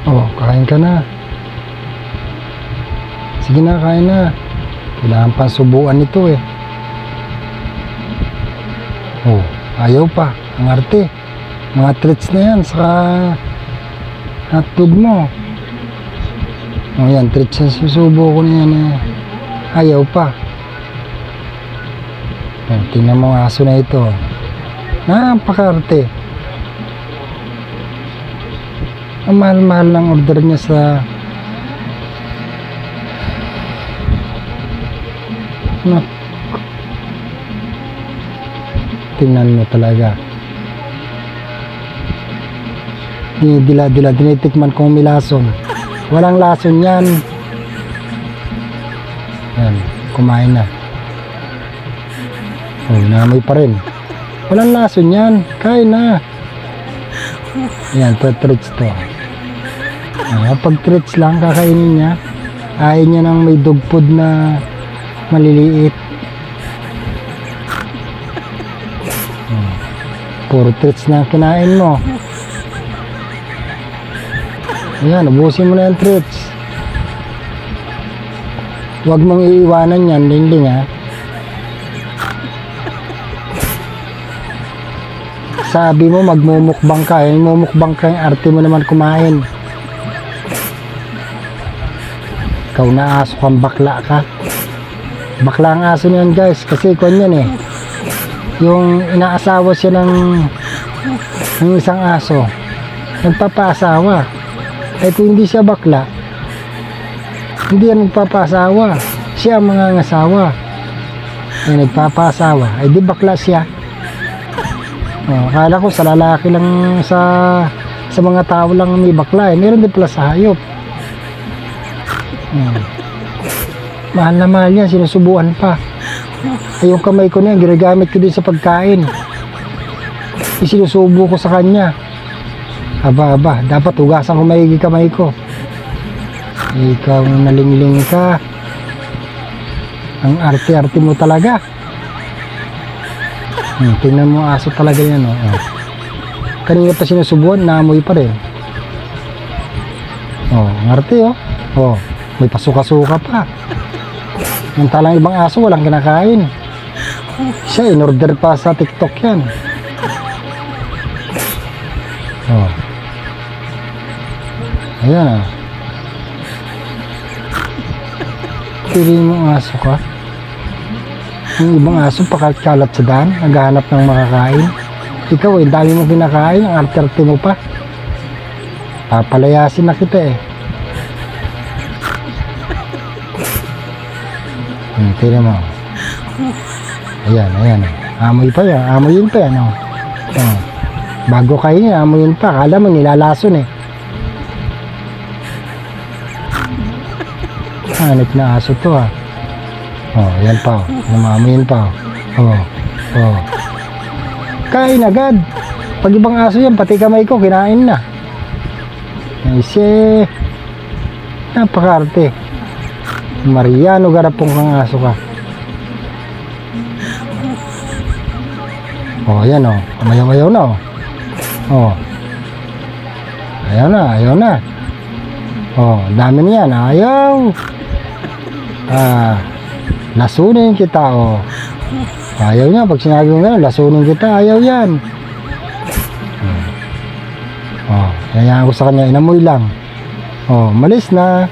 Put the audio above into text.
Oh, kain ka na. Sige na, kain na. Kailangan pa subuan ito eh. Oh, ayaw pa. Ang arte. Mga treats na yan sa hotdog mo. Oh, yan. Treats na susubo ko na yan eh. Ayaw pa. Oh, tingnan mo ang aso na ito. Napaka-arte. Ang mahal-mahal ng order niya sa tingnan mo talaga. Dinidila-dila, dinitikman kong may lason. Walang lason yan. Yan, kumain na. Oh, namoy pa rin. Walang lason yan. Kain na. Yan, treats to. Pag treats lang kakainin niya, ayaw niya ng may dog food na maliliit. Puro treats na kinain mo. Ayan, ubusin mo na yung treats. Huwag mong iiwanan yan, Lingling ha. Sabi mo magmumukbang ka, mumukbang ka, yung arte mo naman kumain. Ikaw na aso kang bakla ka. Bakla ang aso niyan guys, kasi kung yan eh. Yung inaasawa siya ng isang aso, nagpapaasawa. Eh kung hindi siya bakla, hindi yan nagpapaasawa. Siya ang mga ngasawa. Eh nagpapaasawa, eh di bakla siya. Oh, akala ko sa lalaki lang, sa mga tao lang may bakla eh. Meron din pala sa hayop. Mahal na mahal yan, sinusubuan pa. Ay, yung kamay ko na yan, ginagamit ko din sa pagkain. Isinusubo ko sa kanya. Aba, dapat hugasan ko maigi kamay ko. Ikaw nalingling ka. Ang arte-arte mo talaga. Tingnan mo aso talaga yan. Oh. Kanina pa sinusubuan, naamoy pa rin. Oh, ang arte oh. Oh, may pasuka-suka pa. Yung talang ibang aso walang kinakain. Siya in-order pa sa TikTok yan. Oh. Ayan ah. Pili mo ang aso ka. Yung ibang aso pakalat sa daan, naghahanap ng makakain. Ikaw eh, dami mo kinakain, ang arte-arte mo pa. Papalayasin na kita eh. Tignan mo. Ayan. Amoy pa yan. Amoyin pa yan. Oh. Oh. Bago kainin, amoyin pa. Akala mo nilalason eh. Hanip na aso to ah. Oh, yan pa. Amoyin pa. Oh. Oh. Kain agad. Pag ibang aso yan, pati kamay ko, kinain na. Ay, napakarte. Mariano garapong kang aso ka. Oh, ayan oh. Mayaw-mayaw na oh. Oh. Ayaw na. Oh, dami niyan. Ayaw. Lasunin kita oh. Ayaw niya. Pag sinabi mo gano'n, lasunin kita. Ayaw yan. Oh, hayaan ko sa kanya. Inamoy lang. Oh, malis na.